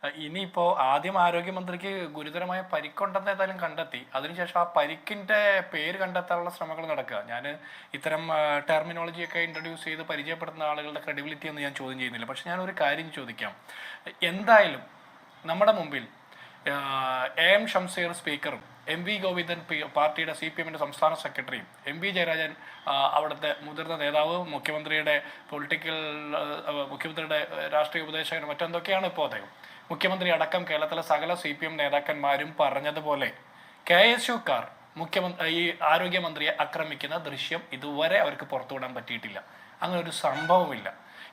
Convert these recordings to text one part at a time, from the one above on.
ഇനിയിപ്പോൾ ആദ്യം ആരോഗ്യമന്ത്രിക്ക് ഗുരുതരമായ പരിക്കുണ്ടെന്ന് ഏതായാലും കണ്ടെത്തി. അതിനുശേഷം ആ പരിക്കിൻ്റെ പേര് കണ്ടെത്താനുള്ള ശ്രമങ്ങൾ നടക്കുക. ഞാൻ ഇത്തരം ടെർമിനോളജിയൊക്കെ ഇൻട്രൊഡ്യൂസ് ചെയ്ത് പരിചയപ്പെടുന്ന ആളുകളുടെ ക്രെഡിബിലിറ്റി ഒന്നും ഞാൻ ചോദ്യം ചെയ്യുന്നില്ല. പക്ഷെ ഞാനൊരു കാര്യം ചോദിക്കാം. എന്തായാലും നമ്മുടെ മുമ്പിൽ എം ഷംസീർ സ്പീക്കറും എം വി ഗോവിന്ദൻ പാർട്ടിയുടെ CPM സംസ്ഥാന സെക്രട്ടറിയും എം വി ജയരാജൻ അവിടുത്തെ മുതിർന്ന നേതാവ് മുഖ്യമന്ത്രിയുടെ മുഖ്യമന്ത്രിയുടെ രാഷ്ട്രീയ ഉപദേശകനും മറ്റെന്തൊക്കെയാണ് ഇപ്പോൾ അദ്ദേഹം മുഖ്യമന്ത്രി അടക്കം കേരളത്തിലെ സകല CPM നേതാക്കന്മാരും പറഞ്ഞതുപോലെ KSUക്കാർ ഈ ആരോഗ്യമന്ത്രിയെ ആക്രമിക്കുന്ന ദൃശ്യം ഇതുവരെ അവർക്ക് പുറത്തുവിടാൻ പറ്റിയിട്ടില്ല. അങ്ങനെ ഒരു സംഭവമില്ല.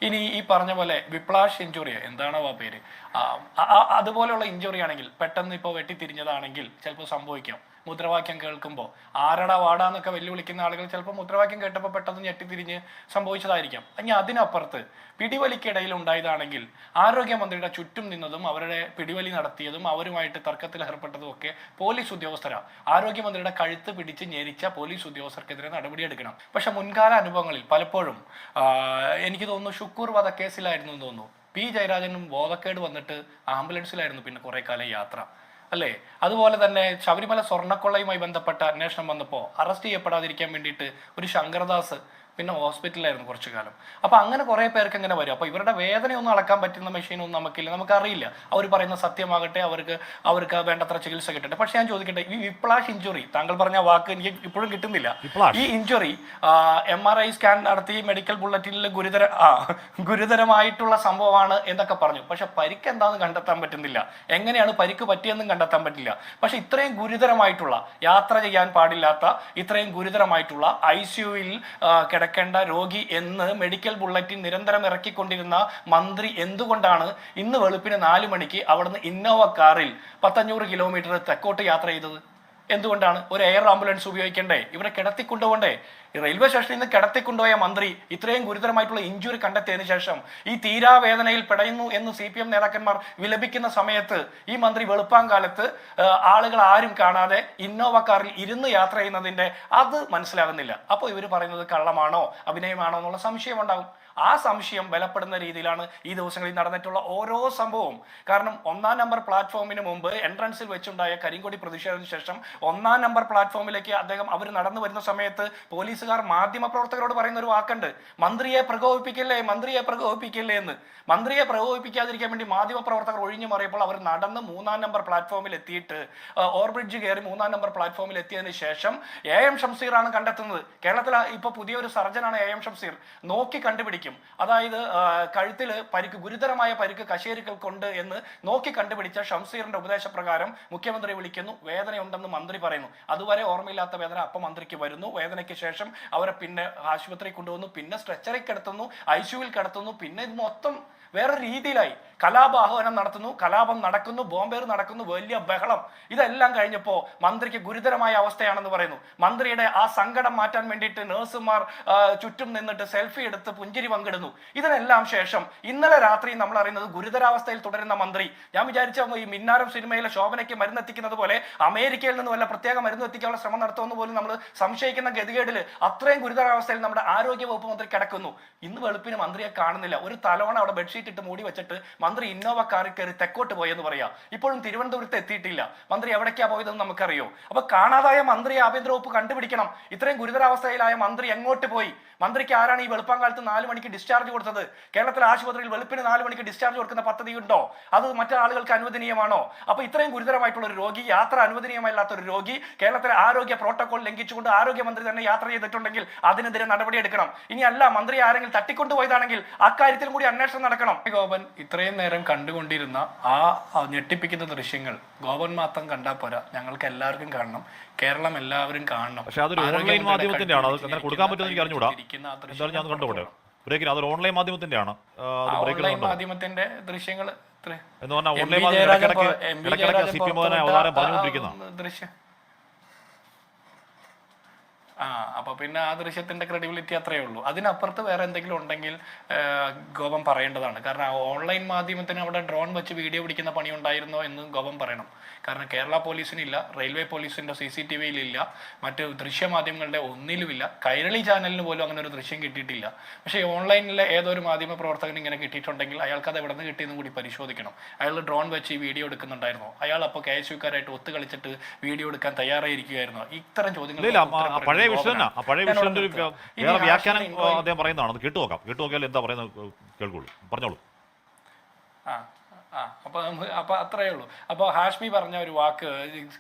ഇനി ഈ പറഞ്ഞ പോലെ വിപ്ലാഷ് ഇഞ്ചുറി എന്താണോ ആ പേര്, അതുപോലെയുള്ള ഇഞ്ചുറി ആണെങ്കിൽ പെട്ടെന്ന് ഇപ്പോൾ വെട്ടിത്തിരിഞ്ഞതാണെങ്കിൽ ചിലപ്പോൾ സംഭവിക്കാം. മുദ്രാവാക്യം കേൾക്കുമ്പോൾ ആരടാ വാടാന്നൊക്കെ വെല്ലുവിളിക്കുന്ന ആളുകൾ ചിലപ്പോൾ മുദ്രാവാക്യം കേട്ടപ്പോൾ പെട്ടെന്ന് ഞെട്ടിത്തിരിഞ്ഞ് സംഭവിച്ചതായിരിക്കാം. ഇനി അതിനപ്പുറത്ത് പിടിവലിക്കിടയിൽ ഉണ്ടായതാണെങ്കിൽ ആരോഗ്യമന്ത്രിയുടെ ചുറ്റും നിന്നതും അവരുടെ പിടിവലി നടത്തിയതും അവരുമായിട്ട് തർക്കത്തിൽ ഏർപ്പെട്ടതും ഒക്കെ പോലീസ് ഉദ്യോഗസ്ഥരാണ്. ആരോഗ്യമന്ത്രിയുടെ കഴുത്ത് പിടിച്ച് ഞെരിച്ച പോലീസ് ഉദ്യോഗസ്ഥർക്കെതിരെ നടപടിയെടുക്കണം. പക്ഷെ മുൻകാല അനുഭവങ്ങളിൽ പലപ്പോഴും എനിക്ക് തോന്നുന്നു ഷുക്കൂർ വധക്കേസിലായിരുന്നു എന്ന് തോന്നുന്നു, P. ജയരാജനും ബോധക്കേട് വന്നിട്ട് ആംബുലൻസിലായിരുന്നു പിന്നെ കുറേ കാലം യാത്ര, അല്ലേ? അതുപോലെ തന്നെ ശബരിമല സ്വർണ്ണക്കൊള്ളയുമായി ബന്ധപ്പെട്ട അന്വേഷണം വന്നപ്പോൾ അറസ്റ്റ് ചെയ്യപ്പെടാതിരിക്കാൻ വേണ്ടിയിട്ട് ഒരു ശങ്കർദാസ് പിന്നെ ഹോസ്പിറ്റലിലായിരുന്നു കുറച്ചു കാലം. അപ്പോൾ അങ്ങനെ കുറേ പേർക്ക് ഇങ്ങനെ വരും. അപ്പോൾ ഇവരുടെ വേദനയൊന്നും അളക്കാൻ പറ്റുന്ന മെഷീനൊന്നും നമുക്കില്ല, നമുക്കറിയില്ല. അവർ പറയുന്ന സത്യമാകട്ടെ, അവർക്ക് വേണ്ടത്ര ചികിത്സ കിട്ടട്ടെ. പക്ഷെ ഞാൻ ചോദിക്കട്ടെ, ഈ വിപ്ലാഷ് ഇഞ്ചുറി, താങ്കൾ പറഞ്ഞ വാക്ക് എനിക്ക് ഇപ്പോഴും കിട്ടുന്നില്ല. ഈ ഇഞ്ചുറി MRI സ്കാൻ നടത്തി മെഡിക്കൽ ബുള്ളറ്റിനിൽ ഗുരുതരമായിട്ടുള്ള സംഭവമാണ് എന്നൊക്കെ പറഞ്ഞു. പക്ഷെ പരിക്ക് എന്താണെന്ന് കണ്ടെത്താൻ പറ്റുന്നില്ല, എങ്ങനെയാണ് പരിക്ക് പറ്റിയെന്നും കണ്ടെത്താൻ പറ്റില്ല. പക്ഷെ ഇത്രയും ഗുരുതരമായിട്ടുള്ള, യാത്ര ചെയ്യാൻ പാടില്ലാത്ത ഇത്രയും ഗുരുതരമായിട്ടുള്ള ICUവിൽ കിടക്കേണ്ട രോഗി എന്ന് മെഡിക്കൽ ബുള്ളറ്റിൻ നിരന്തരം ഇറക്കിക്കൊണ്ടിരുന്ന മന്ത്രി എന്തുകൊണ്ടാണ് ഇന്ന് വെളുപ്പിന് 4 മണിക്ക് അവിടുന്ന് ഇന്നോവ കാറിൽ 100-500 കിലോമീറ്റർ തെക്കോട്ട് യാത്ര ചെയ്തത്? എന്തുകൊണ്ടാണ്? ഒരു എയർ ആംബുലൻസ് ഉപയോഗിക്കണ്ടേ? ഇവരെ കിടത്തിക്കൊണ്ടുപോകണ്ടേ? റെയിൽവേ സ്റ്റേഷനിൽ നിന്ന് കിടത്തിക്കൊണ്ടുപോയ മന്ത്രി ഇത്രയും ഗുരുതരമായിട്ടുള്ള ഇഞ്ചുറി കണ്ടെത്തിയതിനു ശേഷം ഈ തീരാവേദനയിൽ പിടയുന്നു എന്ന് CPM നേതാക്കന്മാർ വിലപിക്കുന്ന സമയത്ത് ഈ മന്ത്രി വെളുപ്പാങ്കാലത്ത് ആളുകൾ ആരും കാണാതെ ഇന്നോവ കാറിൽ ഇരുന്ന് യാത്ര ചെയ്യുന്നതിൻ്റെ അത് മനസ്സിലാകുന്നില്ല. അപ്പോൾ ഇവർ പറയുന്നത് കള്ളമാണോ അഭിനയമാണോ എന്നുള്ള സംശയം ഉണ്ടാകും. ആ സംശയം ബലപ്പെടുന്ന രീതിയിലാണ് ഈ ദിവസങ്ങളിൽ നടന്നിട്ടുള്ള ഓരോ സംഭവവും. കാരണം 1-ാം നമ്പർ പ്ലാറ്റ്ഫോമിന് മുമ്പ് എൻട്രൻസിൽ വെച്ചുണ്ടായ കരിങ്കൊടി പ്രതിഷേധത്തിന് ശേഷം 1-ാം നമ്പർ പ്ലാറ്റ്ഫോമിലേക്ക് അവർ നടന്നു വരുന്ന സമയത്ത് പോലീസുകാർ മാധ്യമപ്രവർത്തകരോട് പറയുന്ന ഒരു വാക്കുണ്ട്, മന്ത്രിയെ പ്രകോപിപ്പിക്കില്ലേ, മന്ത്രിയെ പ്രകോപിപ്പിക്കില്ലേ എന്ന്. മന്ത്രിയെ പ്രകോപിപ്പിക്കാതിരിക്കാൻ വേണ്ടി മാധ്യമപ്രവർത്തകർ ഒഴിഞ്ഞു മാറിയപ്പോൾ അവർ നടന്ന് 3-ാം നമ്പർ പ്ലാറ്റ്ഫോമിൽ എത്തിയിട്ട് ഓവർബ്രിഡ്ജ് കയറി 3-ാം നമ്പർ പ്ലാറ്റ്ഫോമിൽ എത്തിയതിനു ശേഷം AM ഷംസീറാണ് കണ്ടെത്തുന്നത്. കേരളത്തിൽ ഇപ്പോൾ പുതിയൊരു സർജനാണ് AM ഷംസീർ. നോക്കി കണ്ടുപിടിക്കും, അതായത് കഴുത്തിൽ പരിക്ക്, ഗുരുതരമായ പരിക്ക് കശേരുക്കൾക്കുണ്ട് എന്ന് നോക്കി കണ്ടുപിടിച്ച ഷംസീറിന്റെ ഉപദേശപ്രകാരം മുഖ്യമന്ത്രി വിളിക്കുന്നു. വേദനയുണ്ടെന്ന് മന്ത്രി പറയുന്നു. അതുവരെ ഓർമ്മയില്ലാത്ത വേദന അപ്പം മന്ത്രിക്ക് വരുന്നു. വേദനയ്ക്ക് ശേഷം അവരെ പിന്നെ ആശുപത്രി കൊണ്ടുവന്നു, പിന്നെ സ്ട്രെച്ചറിൽ കിടത്തുന്നു, ICUവിൽ കിടത്തുന്നു. പിന്നെ ഇത് മൊത്തം വേറെ രീതിയിലായി. കലാപാഹ്വാനം നടത്തുന്നു, കലാപം നടക്കുന്നു, ബോംബേർ നടക്കുന്നു, വലിയ ബഹളം. ഇതെല്ലാം കഴിഞ്ഞപ്പോൾ മന്ത്രിക്ക് ഗുരുതരമായ അവസ്ഥയാണെന്ന് പറയുന്നു. മന്ത്രിയുടെ ആ സങ്കടം മാറ്റാൻ വേണ്ടിയിട്ട് നഴ്സുമാർ ചുറ്റും നിന്നിട്ട് സെൽഫി എടുത്ത് പുഞ്ചിരി പങ്കിടുന്നു. ഇതിനെല്ലാം ശേഷം ഇന്നലെ രാത്രി നമ്മൾ അറിയുന്നത് ഗുരുതരാവസ്ഥയിൽ തുടരുന്ന മന്ത്രി. ഞാൻ വിചാരിച്ച ഈ മിന്നാരം സിനിമയിലെ ശോഭനയ്ക്ക് മരുന്നെത്തിക്കുന്നത് പോലെ അമേരിക്കയിൽ നിന്ന് വല്ല പ്രത്യേക മരുന്ന് എത്തിക്കാനുള്ള ശ്രമം നടത്തുമെന്ന് പോലും നമ്മൾ സംശയിക്കുന്ന ഗതികേടിൽ അത്രയും ഗുരുതരാവസ്ഥയിൽ നമ്മുടെ ആരോഗ്യ വകുപ്പ് മന്ത്രി കിടക്കുന്നു. ഇന്ന് വെളുപ്പിന് മന്ത്രിയെ കാണുന്നില്ല. ഒരു തലവണ അവിടെ ബെഡ്ഷീറ്റ് ഇട്ട് മൂടി വെച്ചിട്ട് മന്ത്രി ഇന്നോവ കാറിൽ കയറി തെക്കോട്ട് പോയെന്ന് പറയാം. ഇപ്പോഴും തിരുവനന്തപുരത്ത് എത്തിയിട്ടില്ല. മന്ത്രി എവിടേക്കാ പോയതെന്ന് നമുക്കറിയോ? അപ്പൊ കാണാതായ മന്ത്രിയെ ആഭ്യന്തര വകുപ്പ് കണ്ടുപിടിക്കണം. ഇത്രയും ഗുരുതരാവസ്ഥയിലായ മന്ത്രി എങ്ങോട്ട് പോയി? മന്ത്രിക്ക് ആരാണ് ഈ വെളുപ്പാങ്കാലത്ത് 4 മണിക്ക് ഡിസ്ചാർജ് കൊടുത്തത്? കേരളത്തിലെ ആശുപത്രിയിൽ വെളുപ്പിന് 4 മണിക്ക് ഡിസ്ചാർജ് കൊടുക്കുന്ന പദ്ധതി ഉണ്ടോ? അത് മറ്റു ആളുകൾക്ക് അനുവദനീയമാണോ? അപ്പൊ ഇത്രയും ഗുരുതരമായിട്ടുള്ള ഒരു രോഗി, യാത്ര അനുവദനീയമല്ലാത്ത ഒരു രോഗി, കേരളത്തിലെ ആരോഗ്യ പ്രോട്ടോകോൾ ലംഘിച്ചുകൊണ്ട് ആരോഗ്യമന്ത്രി തന്നെ യാത്ര ചെയ്തിട്ടുണ്ടെങ്കിൽ അതിനെതിരെ നടപടിയെടുക്കണം. ഇനി അല്ല, മന്ത്രി ആരെങ്കിലും തട്ടിക്കൊണ്ടുപോയതാണെങ്കിൽ അക്കാര്യത്തിൽ കൂടി അന്വേഷണം നടക്കണം. ഗോപൻ ഇത്രയും നേരം കണ്ടുകൊണ്ടിരുന്ന ആ ഞെട്ടിപ്പിക്കുന്ന ദൃശ്യങ്ങൾ ഗോപൻ മാത്രം കണ്ടാൽ പോരാ, ഞങ്ങൾക്ക് എല്ലാവർക്കും കാണണം, കേരളം എല്ലാവരും കാണണം. പക്ഷേ അതൊരു ഓൺലൈൻ മാധ്യമത്തിന്റെ ആണ്, അത് അങ്ങനെ കൊടുക്കാൻ പറ്റുമെന്ന് എനിക്ക് അറിഞ്ഞുകൂടാ. എന്തായാലും ഞാൻ കണ്ടുപോട്ടെ. ബ്രേക്കിൽ അതൊരു ഓൺലൈൻ മാധ്യമത്തിന്റെ ആണ്, ഓൺലൈൻ മാധ്യമത്തിന്റെ ദൃശ്യങ്ങൾ എന്ന് പറഞ്ഞാൽ ഓൺലൈൻ മാധ്യമം CPM അവതാരം പറഞ്ഞുകൊണ്ടിരിക്കുന്ന ദൃശ്യം അപ്പൊ പിന്നെ ആ ദൃശ്യത്തിന്റെ ക്രെഡിബിലിറ്റി അത്രയേ ഉള്ളൂ. അതിനപ്പുറത്ത് വേറെ എന്തെങ്കിലും ഉണ്ടെങ്കിൽ ഗോപം പറയേണ്ടതാണ്. കാരണം ഓൺലൈൻ മാധ്യമത്തിന് അവിടെ ഡ്രോൺ വെച്ച് വീഡിയോ പിടിക്കുന്ന പണി ഉണ്ടായിരുന്നോ എന്ന് ഗോപം പറയണം. കാരണം കേരള പോലീസിനില്ല, റെയിൽവേ പോലീസിന്റെ CCTVയിലില്ല, മറ്റ് ദൃശ്യമാധ്യമങ്ങളുടെ ഒന്നിലുമില്ല, കൈരളി ചാനലിന് പോലും അങ്ങനെ ഒരു ദൃശ്യം കിട്ടിയിട്ടില്ല. പക്ഷേ ഓൺലൈനിലെ ഏതൊരു മാധ്യമ പ്രവർത്തകൻ ഇങ്ങനെ കിട്ടിയിട്ടുണ്ടെങ്കിൽ അയാൾക്ക് അത് എവിടെ നിന്ന് കിട്ടിയെന്നും കൂടി പരിശോധിക്കണം. അയാൾ ഡ്രോൺ വെച്ച് ഈ വീഡിയോ എടുക്കുന്നുണ്ടായിരുന്നോ? അയാൾ അപ്പോൾ KSUക്കാരായിട്ട് ഒത്തു കളിച്ചിട്ട് വീഡിയോ എടുക്കാൻ തയ്യാറായിരിക്കുകയായിരുന്നോ? ഇത്തരം ചോദ്യങ്ങൾ പഴയ വിഷയത്തിന്റെ ഒരു വേറെ വ്യാഖ്യാനം അദ്ദേഹം പറയുന്നതാണ്. അത് കേട്ടുനോക്കിയാൽ എന്താ പറയുന്നത് കേൾക്കുള്ളൂ. പറഞ്ഞോളൂ. അപ്പൊ അത്രയേ ഉള്ളൂ. അപ്പോൾ ഹാഷ്മി പറഞ്ഞ ഒരു വാക്ക്,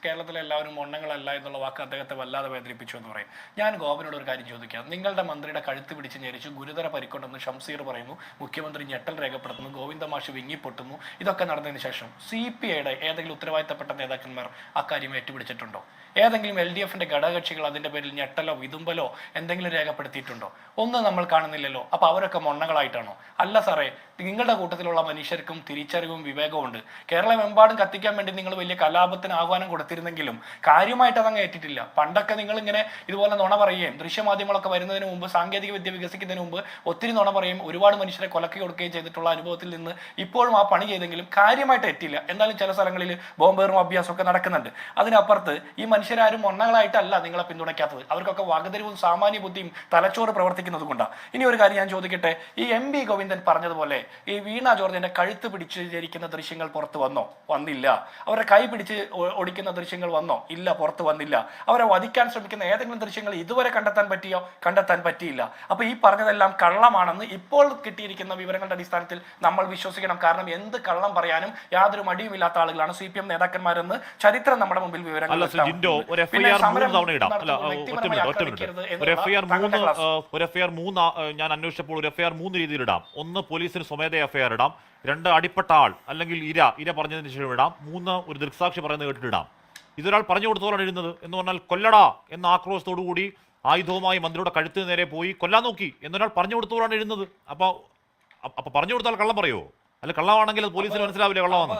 കേരളത്തിലെ എല്ലാവരും മൊണ്ണങ്ങളല്ല എന്നുള്ള വാക്ക് അദ്ദേഹത്തെ വല്ലാതെ വേദനിപ്പിച്ചു എന്ന് പറയും. ഞാൻ ഗോപനോട് ഒരു കാര്യം ചോദിക്കാം. നിങ്ങളുടെ മന്ത്രിയുടെ കഴുത്ത് പിടിച്ച് ഞെരിച്ചു, ഗുരുതര പരിക്കുണ്ടെന്ന് ഷംസീർ പറയുന്നു, മുഖ്യമന്ത്രി ഞെട്ടൽ രേഖപ്പെടുത്തുന്നു, ഗോവിന്ദമാഷ് വിങ്ങിപ്പൊട്ടുന്നു. ഇതൊക്കെ നടന്നതിന് ശേഷം CPIയുടെ ഏതെങ്കിലും ഉത്തരവാദിത്തപ്പെട്ട നേതാക്കന്മാർ അക്കാര്യം ഏറ്റുപിടിച്ചിട്ടുണ്ടോ? ഏതെങ്കിലും LDFന്റെ ഘടകകക്ഷികൾ അതിന്റെ പേരിൽ ഞെട്ടലോ വിതുമ്പലോ എന്തെങ്കിലും രേഖപ്പെടുത്തിയിട്ടുണ്ടോ? ഒന്നും നമ്മൾ കാണുന്നില്ലല്ലോ. അപ്പൊ അവരൊക്കെ മൊണ്ണകളായിട്ടാണോ? അല്ല സാറേ, നിങ്ങളുടെ കൂട്ടത്തിലുള്ള മനുഷ്യർക്കും തിരിച്ചറിവും വിവേകമുണ്ട്. കേരളമെമ്പാടും കത്തിക്കാൻ വേണ്ടി നിങ്ങൾ വലിയ കലാപത്തിന് ആഹ്വാനം കൊടുത്തിരുന്നെങ്കിലും കാര്യമായിട്ട് അതങ്ങ് ഏറ്റിട്ടില്ല. പണ്ടൊക്കെ നിങ്ങൾ ഇങ്ങനെ ഇതുപോലെ നുണ പറയുകയും ദൃശ്യമാധ്യമങ്ങളൊക്കെ വരുന്നതിന് മുമ്പ്, സാങ്കേതിക വിദ്യ വികസിക്കുന്നതിന് മുമ്പ് ഒത്തിരി നുണ പറയും, ഒരുപാട് മനുഷ്യരെ കൊലക്കി കൊടുക്കുകയും ചെയ്തിട്ടുള്ള അനുഭവത്തിൽ നിന്ന് ഇപ്പോഴും ആ പണി ചെയ്തെങ്കിലും കാര്യമായിട്ട് എത്തില്ല. എന്നാലും ചില സ്ഥലങ്ങളിൽ ബോംബേറും അഭ്യാസമൊക്കെ നടക്കുന്നുണ്ട്. അതിനപ്പുറത്ത് ഈ മനുഷ്യരാരും മൊണ്ണകളായിട്ടല്ല നിങ്ങളെ പിന്തുണയ്ക്കാത്തത്. അവർക്കൊക്കെ വകതിരിവും സാമാന്യ ബുദ്ധിയും തലച്ചോറ് പ്രവർത്തിക്കുന്നത് കൊണ്ടാണ്. ഇനി ഒരു കാര്യം ഞാൻ ചോദിക്കട്ടെ. ഈ MB ഗോവിന്ദൻ പറഞ്ഞതുപോലെ ഈ വീണ ജോർജിന്റെ കഴുത്ത് പിടിച്ച് ധരിക്കുന്ന ദൃശ്യങ്ങൾ പുറത്തു വന്നോ? വന്നില്ല. അവരെ കൈ പിടിച്ച് ഒടിക്കുന്ന ദൃശ്യങ്ങൾ വന്നോ? ഇല്ല, പുറത്തു വന്നില്ല. അവരെ വധിക്കാൻ ശ്രമിക്കുന്ന ഏതെങ്കിലും ദൃശ്യങ്ങൾ ഇതുവരെ കണ്ടെത്താൻ പറ്റിയോ? കണ്ടെത്താൻ പറ്റിയില്ല. അപ്പൊ ഈ പറഞ്ഞതെല്ലാം കള്ളമാണെന്ന് ഇപ്പോൾ കിട്ടിയിരിക്കുന്ന വിവരങ്ങളുടെ അടിസ്ഥാനത്തിൽ നമ്മൾ വിശ്വസിക്കണം. കാരണം എന്ത് കള്ളം പറയാനും യാതൊരു മടിയുമില്ലാത്ത ആളുകളാണ് CPM നേതാക്കന്മാരെന്ന് ചരിത്രം നമ്മുടെ മുമ്പിൽ വിവരങ്ങൾ ഞാൻ അന്വേഷിച്ചപ്പോൾ ഒരു FIR 3 രീതിയിൽ ഇടാം. ഒന്ന്, പോലീസിന് സ്വമേധ FIR ഇടാം. 2, അടിപ്പെട്ട ആൾ അല്ലെങ്കിൽ ഇര പറഞ്ഞതിന് ശേഷം ഇടാം. 3, ഒരു ദൃക്സാക്ഷി പറയുന്നത് കേട്ടിട്ടിടാം. ഇതൊരാൾ പറഞ്ഞു കൊടുത്തോളം എഴുതുന്നത് എന്ന് പറഞ്ഞാൽ കൊല്ലടാ എന്ന ആക്രോശത്തോടു കൂടി ആയുധവുമായി മന്ത്രിയുടെ കഴുത്തിന് നേരെ പോയി കൊല്ലാൻ നോക്കി എന്നൊരാൾ പറഞ്ഞു കൊടുത്തോളാണ് എഴുതുന്നത്. അപ്പൊ പറഞ്ഞു കൊടുത്താൽ കള്ളം പറയുമോ? അല്ല, കള്ളമാണെങ്കിൽ അത് പോലീസിന് മനസ്സിലാവില്ലേ കള്ളമാണ്.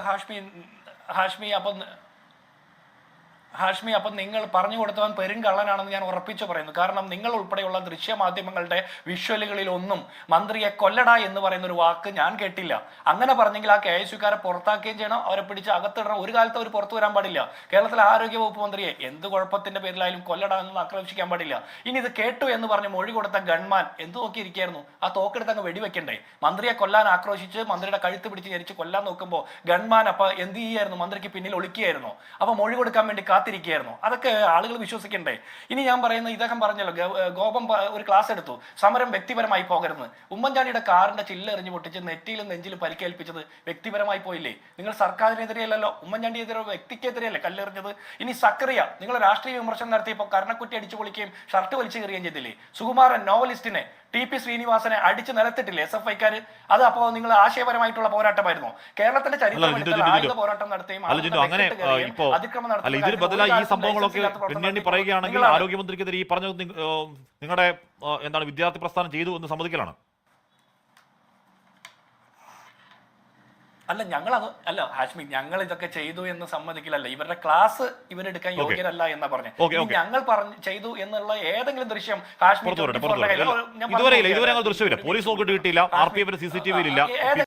ഹാഷ്മി, അപ്പം നിങ്ങൾ പറഞ്ഞു കൊടുത്തവൻ പെരുങ്കള്ളനാണെന്ന് ഞാൻ ഉറപ്പിച്ചു പറയുന്നു. കാരണം നിങ്ങൾ ഉൾപ്പെടെയുള്ള ദൃശ്യമാധ്യമങ്ങളുടെ വിഷ്വലുകളിലൊന്നും മന്ത്രിയെ കൊല്ലട എന്ന് പറയുന്ന ഒരു വാക്ക് ഞാൻ കേട്ടില്ല. അങ്ങനെ പറഞ്ഞെങ്കിൽ ആ KSUക്കാരെ പുറത്താക്കുകയും ചെയ്യണം, അവരെ പിടിച്ച് അകത്തിടണം. ഒരു കാലത്ത് അവർ പുറത്തു വരാൻ പാടില്ല. കേരളത്തിലെ ആരോഗ്യ വകുപ്പ് മന്ത്രിയെ എന്ത് കുഴപ്പത്തിന്റെ പേരിലായാലും കൊല്ലട എന്നൊന്നും ആക്രമിക്കാൻ പാടില്ല. ഇനി ഇത് കേട്ടു എന്ന് പറഞ്ഞ് മൊഴി കൊടുത്ത ഗൺമാൻ എന്ത് നോക്കിയിരിക്കുകയായിരുന്നു? ആ തോക്കെടുത്ത് അങ്ങ് വെടിവെക്കണ്ടേ? മന്ത്രിയെ കൊല്ലാൻ ആക്രോശിച്ച് മന്ത്രിയുടെ കഴുത്ത് പിടിച്ച് ഞെരിച്ച് കൊല്ലാൻ നോക്കുമ്പോൾ ഗൺമാൻ അപ്പൊ എന്ത് ചെയ്യായിരുന്നു? മന്ത്രിക്ക് പിന്നിൽ ഒളിക്കുകയായിരുന്നു. അപ്പൊ മൊഴി കൊടുക്കാൻ വേണ്ടി കാത്തിരിക്കുകയായിരുന്നു. അതൊക്കെ ആളുകൾ വിശ്വസിക്കണ്ടേ? ഇനി ഞാൻ പറയുന്ന, ഇദ്ദേഹം പറഞ്ഞല്ലോ, ഗോപം ഒരു ക്ലാസ് എടുത്തു, സമരം വ്യക്തിപരമായി പോകരുത്. ഉമ്മൻചാണ്ടിയുടെ കാറിന്റെ ചില്ലെറിഞ്ഞ് പൊട്ടിച്ച് നെറ്റിയിലും നെഞ്ചിലും പരിക്കേൽപ്പിച്ചത് വ്യക്തിപരമായി പോയില്ലേ? നിങ്ങൾ സർക്കാരിനെതിരെയല്ലോ, ഉമ്മൻചാണ്ടിയെതിരെ വ്യക്തിക്കെതിരെയല്ലേ കല്ലെറിഞ്ഞത്? ഇനി സക്കറിയ നിങ്ങൾ രാഷ്ട്രീയ വിമർശനം നടത്തിയപ്പോൾ കർണക്കുറ്റി അടിച്ചു പൊളിക്കുകയും ഷർട്ട് വലിച്ചു കയറുകയും ചെയ്തില്ലേ? സുകുമാരൻ നോവലിസ്റ്റിനെ, TP ശ്രീനിവാസനെ അടിച്ചു നിലത്തിട്ടില്ലേ SFIക്കാർ? അത് അപ്പോൾ നിങ്ങൾ ആശയപരമായിട്ടുള്ള പോരാട്ടമായിരുന്നു. കേരളത്തിന്റെ ചരിത്രം പോരാട്ടം നടത്തുകയും അതിക്രമം നടത്തുകയും ഇതിന് ബദലായി ഈ സംഭവങ്ങളൊക്കെ പിന്നണി പറയുകയാണെങ്കിൽ ആരോഗ്യമന്ത്രിക്കെതിരെ ഈ പറഞ്ഞത് നിങ്ങളുടെ എന്താണ് വിദ്യാർത്ഥി പ്രസ്ഥാനം ചെയ്തു എന്ന് സമ്മതിക്കലാണ്. അല്ല ഹാഷ്മി, ഞങ്ങൾ ഇതൊക്കെ ചെയ്തു എന്ന് സമ്മതിക്കില്ലല്ല. ഇവരുടെ ക്ലാസ് ഇവരെടുക്കാൻ യോഗ്യരല്ല എന്നാ പറഞ്ഞു. ഞങ്ങൾ ചെയ്തു എന്നുള്ള ഏതെങ്കിലും ദൃശ്യം ഹാഷ്മി ഇതുവരെ ദൃശ്യമില്ല. പോലീസ് നോക്കിയിട്ട് കിട്ടിയില്ല, RPF CCTVയിലില്ല.